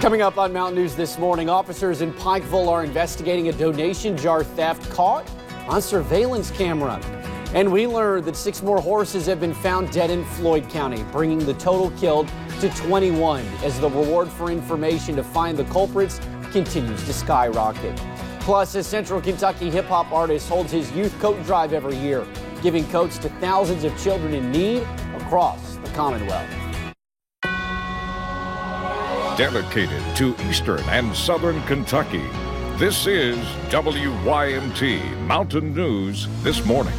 Coming up on Mountain News this morning, officers in Pikeville are investigating a donation jar theft caught on surveillance camera. And we learned that 6 more horses have been found dead in Floyd County, bringing the total killed to 21 as the reward for information to find the culprits continues to skyrocket. Plus, a Central Kentucky hip-hop artist holds his youth coat drive every year, giving coats to thousands of children in need across the Commonwealth. Dedicated to Eastern and Southern Kentucky, this is WYMT Mountain News This Morning.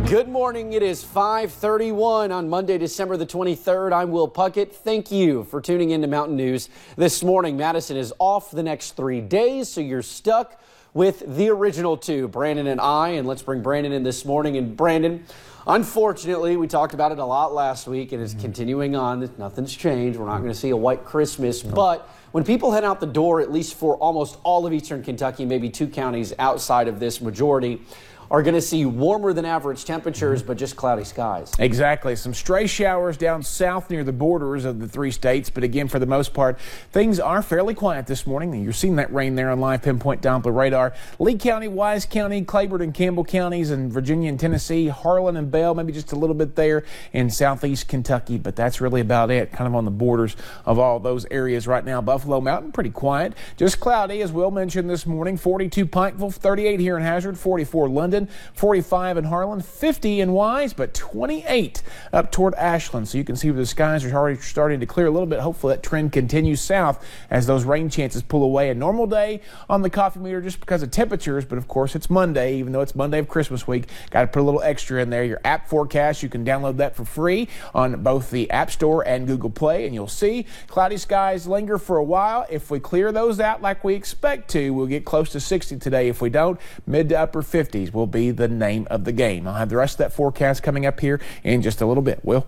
Good morning. It is 5:31 on Monday, December the 23rd. I'm Will Puckett. Thank you for tuning in to Mountain News this morning. Madison is off the next 3 days, so you're stuck with the original two, Brandon and I. And let's bring Brandon in this morning. And Brandon, unfortunately, we talked about it a lot last week, and it's continuing on. Nothing's changed. We're not going to see a white Christmas, but when people head out the door, at least for almost all of Eastern Kentucky, maybe 2 counties outside of this majority, are going to see warmer than average temperatures, but just cloudy skies. Exactly. Some stray showers down south near the borders of the 3 states. But again, for the most part, things are fairly quiet this morning. You're seeing that rain there on live pinpoint Doppler radar. Lee County, Wise County, Claiborne and Campbell counties, and Virginia and Tennessee, Harlan and Bell, maybe just a little bit there in southeast Kentucky. But that's really about it, kind of on the borders of all those areas right now. Buffalo Mountain, pretty quiet. Just cloudy, as Will mentioned this morning. 42 Pikeville, 38 here in Hazard, 44 London, 45 in Harlan, 50 in Wise, but 28 up toward Ashland. So you can see where the skies are already starting to clear a little bit. Hopefully that trend continues south as those rain chances pull away. A normal day on the coffee meter just because of temperatures, but of course it's Monday, even though it's Monday of Christmas week. Got to put a little extra in there. Your app forecast, you can download that for free on both the App Store and Google Play, and you'll see cloudy skies linger for a while. If we clear those out like we expect to, we'll get close to 60 today. If we don't, mid to upper 50s will be the name of the game. I'll have the rest of that forecast coming up here in just a little bit. Will?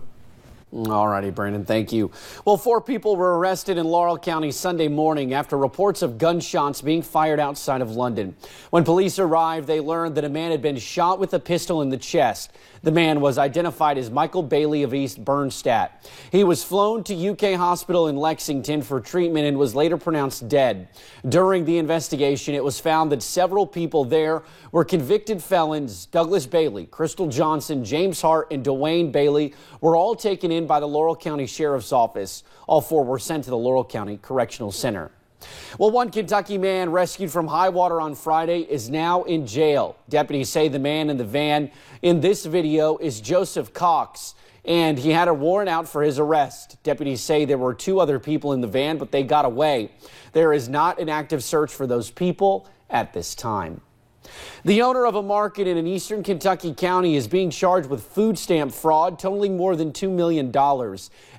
All righty, Brandon, thank you. Well, 4 people were arrested in Laurel County Sunday morning after reports of gunshots being fired outside of London. When police arrived, they learned that a man had been shot with a pistol in the chest. The man was identified as Michael Bailey of East Bernstadt. He was flown to UK Hospital in Lexington for treatment and was later pronounced dead. During the investigation, it was found that several people there were convicted felons. Douglas Bailey, Crystal Johnson, James Hart, and Dwayne Bailey were all taken in by the Laurel County Sheriff's Office. All 4 were sent to the Laurel County Correctional Center. Well, one Kentucky man rescued from high water on Friday is now in jail. Deputies say the man in the van in this video is Joseph Cox, and he had a warrant out for his arrest. Deputies say there were 2 other people in the van, but they got away. There is not an active search for those people at this time. The owner of a market in an eastern Kentucky county is being charged with food stamp fraud totaling more than $2 million.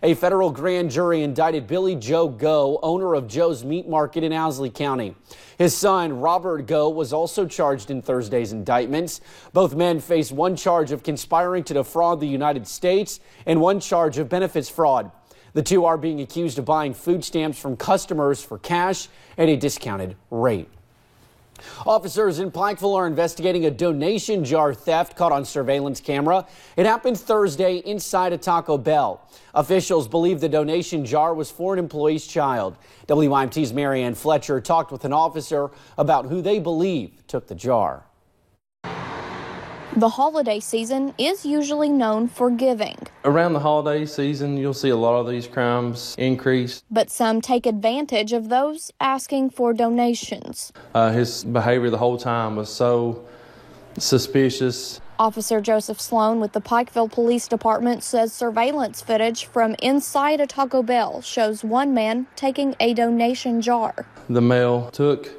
A federal grand jury indicted Billy Joe Go, owner of Joe's Meat Market in Owsley County. His son, Robert Go, was also charged in Thursday's indictments. Both men face 1 charge of conspiring to defraud the United States and 1 charge of benefits fraud. The 2 are being accused of buying food stamps from customers for cash at a discounted rate. Officers in Pikeville are investigating a donation jar theft caught on surveillance camera. It happened Thursday inside a Taco Bell. Officials believe the donation jar was for an employee's child. WYMT's Marianne Fletcher talked with an officer about who they believe took the jar. The holiday season is usually known for giving. Around the holiday season, you'll see a lot of these crimes increase. But some take advantage of those asking for donations. His behavior the whole time was so suspicious. Officer Joseph Sloan with the Pikeville Police Department says surveillance footage from inside a Taco Bell shows 1 man taking a donation jar. The male took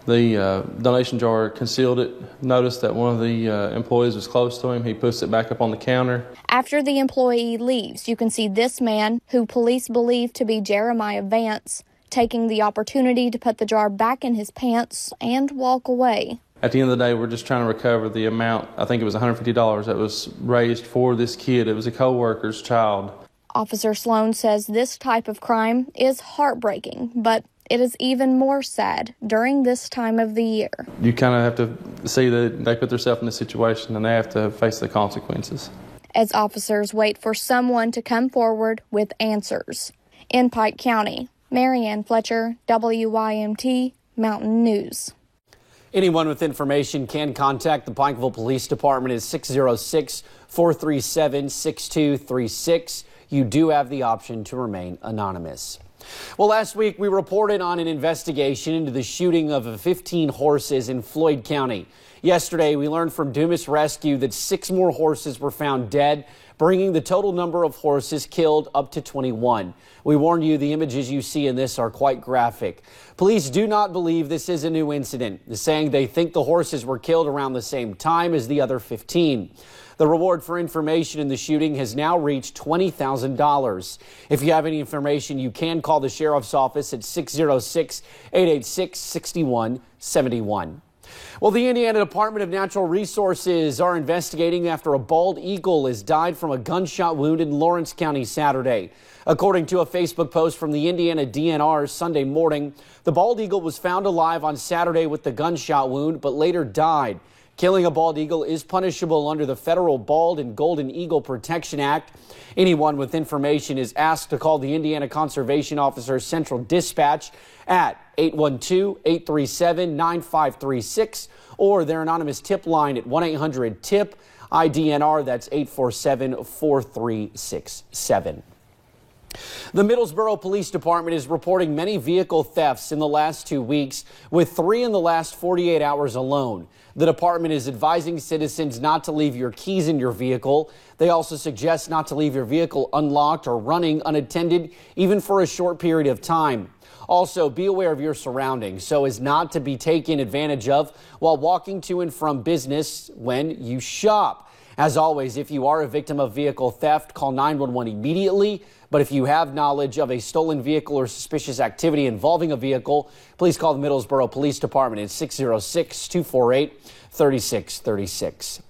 the donation jar, concealed it, noticed that one of the employees was close to him. He puts it back up on the counter. After the employee leaves, you can see this man, who police believe to be Jeremiah Vance, taking the opportunity to put the jar back in his pants and walk away. At the end of the day, we're just trying to recover the amount. I think it was $150 that was raised for this kid. It was a co-worker's child. Officer Sloan says this type of crime is heartbreaking, but it is even more sad during this time of the year. You kind of have to see that they put themselves in this situation and they have to face the consequences. as officers wait for someone to come forward with answers. In Pike County, Marianne Fletcher, WYMT Mountain News. Anyone with information can contact the Pikeville Police Department at 606-437-6236. You do have the option to remain anonymous. Well, last week we reported on an investigation into the shooting of 15 horses in Floyd County. Yesterday, we learned from Dumas Rescue that 6 more horses were found dead, bringing the total number of horses killed up to 21. We warn you, the images you see in this are quite graphic. Police do not believe this is a new incident, saying they think the horses were killed around the same time as the other 15. The reward for information in the shooting has now reached $20,000. If you have any information, you can call the sheriff's office at 606-886-6171. Well, the Indiana Department of Natural Resources are investigating after a bald eagle has died from a gunshot wound in Lawrence County Saturday. According to a Facebook post from the Indiana DNR Sunday morning, the bald eagle was found alive on Saturday with the gunshot wound, but later died. Killing a bald eagle is punishable under the Federal Bald and Golden Eagle Protection Act. Anyone with information is asked to call the Indiana Conservation Officer Central Dispatch at 812-837-9536 or their anonymous tip line at 1-800-TIP-IDNR. That's 847-4367. The Middlesboro Police Department is reporting many vehicle thefts in the last 2 weeks, with 3 in the last 48 hours alone. The department is advising citizens not to leave your keys in your vehicle. They also suggest not to leave your vehicle unlocked or running unattended, even for a short period of time. Also, be aware of your surroundings so as not to be taken advantage of while walking to and from business when you shop. As always, if you are a victim of vehicle theft, call 911 immediately. But if you have knowledge of a stolen vehicle or suspicious activity involving a vehicle, please call the Middlesboro Police Department at 606-248-3636.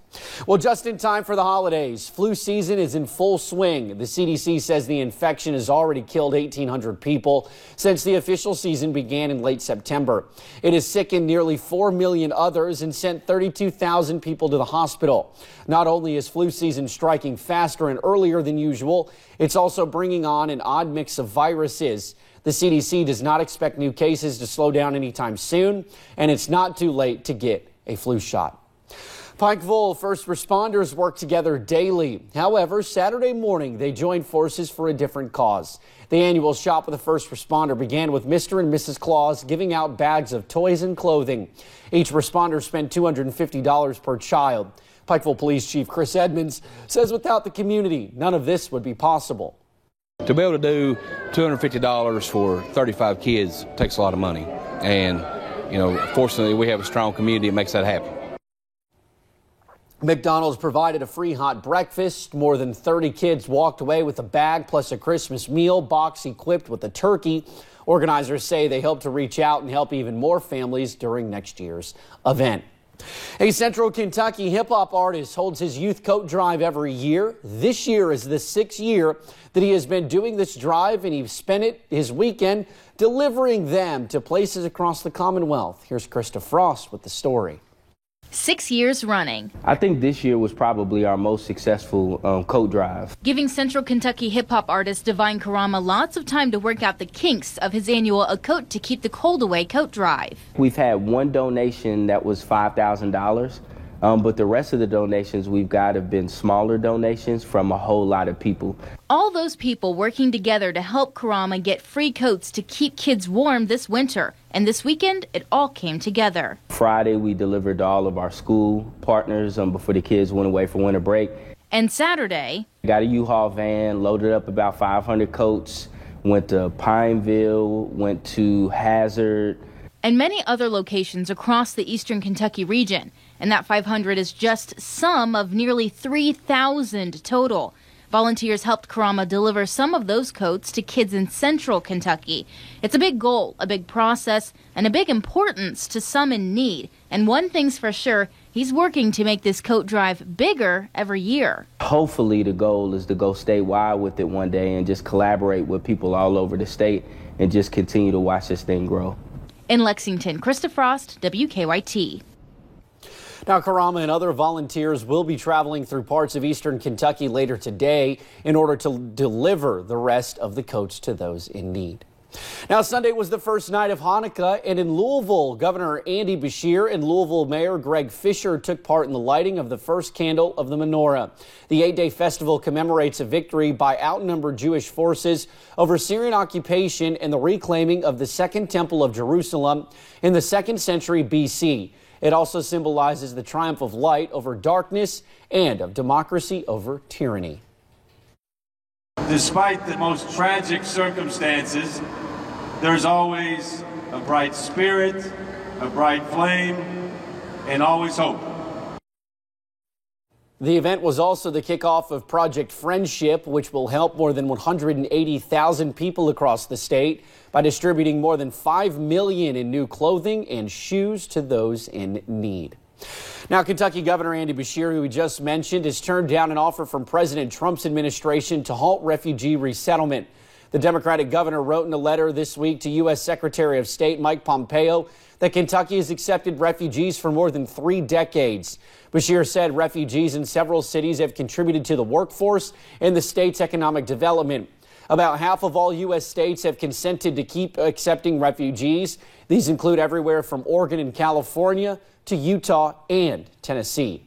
Well, just in time for the holidays, flu season is in full swing. The CDC says the infection has already killed 1,800 people since the official season began in late September. It has sickened nearly 4 million others and sent 32,000 people to the hospital. Not only is flu season striking faster and earlier than usual, it's also bringing on an odd mix of viruses. The CDC does not expect new cases to slow down anytime soon, and it's not too late to get a flu shot. Pikeville first responders work together daily. However, Saturday morning, they joined forces for a different cause. The annual Shop with a First Responder began with Mr. and Mrs. Claus giving out bags of toys and clothing. Each responder spent $250 per child. Pikeville Police Chief Chris Edmonds says without the community, none of this would be possible. To be able to do $250 for 35 kids takes a lot of money. And, fortunately, we have a strong community that makes that happen. McDonald's provided a free hot breakfast. More than 30 kids walked away with a bag plus a Christmas meal box equipped with a turkey. Organizers say they hope to reach out and help even more families during next year's event. A Central Kentucky hip-hop artist holds his youth coat drive every year. This year is the 6th year that he has been doing this drive, and he spent his weekend delivering them to places across the Commonwealth. Here's Krista Frost with the story. 6 years running. I think this year was probably our most successful coat drive. Giving Central Kentucky hip-hop artist Divine Karama lots of time to work out the kinks of his annual A Coat to Keep the Cold Away coat drive. We've had one donation that was $5,000, but the rest of the donations we've got have been smaller donations from a whole lot of people. All those people working together to help Karama get free coats to keep kids warm this winter. And this weekend, it all came together. Friday, we delivered to all of our school partners before the kids went away for winter break. And Saturday, got a U-Haul van, loaded up about 500 coats, went to Pineville, went to Hazard, and many other locations across the eastern Kentucky region. And that 500 is just some of nearly 3,000 total. Volunteers helped Karama deliver some of those coats to kids in central Kentucky. It's a big goal, a big process, and a big importance to some in need. And one thing's for sure, he's working to make this coat drive bigger every year. Hopefully the goal is to go statewide with it one day and just collaborate with people all over the state and just continue to watch this thing grow. In Lexington, Krista Frost, WKYT. Now, Karama and other volunteers will be traveling through parts of eastern Kentucky later today in order to deliver the rest of the coats to those in need. Now, Sunday was the first night of Hanukkah, and in Louisville, Governor Andy Beshear and Louisville Mayor Greg Fisher took part in the lighting of the first candle of the menorah. The 8-day festival commemorates a victory by outnumbered Jewish forces over Syrian occupation and the reclaiming of the Second Temple of Jerusalem in the 2nd century BC. It also symbolizes the triumph of light over darkness and of democracy over tyranny. Despite the most tragic circumstances, there's always a bright spirit, a bright flame, and always hope. The event was also the kickoff of Project Friendship, which will help more than 180,000 people across the state by distributing more than $5 million in new clothing and shoes to those in need. Now, Kentucky Governor Andy Beshear, who we just mentioned, has turned down an offer from President Trump's administration to halt refugee resettlement. The Democratic governor wrote in a letter this week to U.S. Secretary of State Mike Pompeo that Kentucky has accepted refugees for more than 3 decades. Beshear said refugees in several cities have contributed to the workforce and the state's economic development. About half of all U.S. states have consented to keep accepting refugees. These include everywhere from Oregon and California to Utah and Tennessee.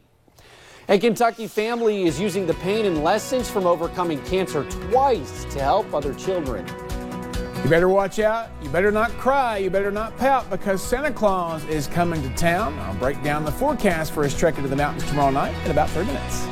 A Kentucky family is using the pain and lessons from overcoming cancer twice to help other children. You better watch out. You better not cry. You better not pout, because Santa Claus is coming to town. I'll break down the forecast for his trek into the mountains tomorrow night in about 3 minutes.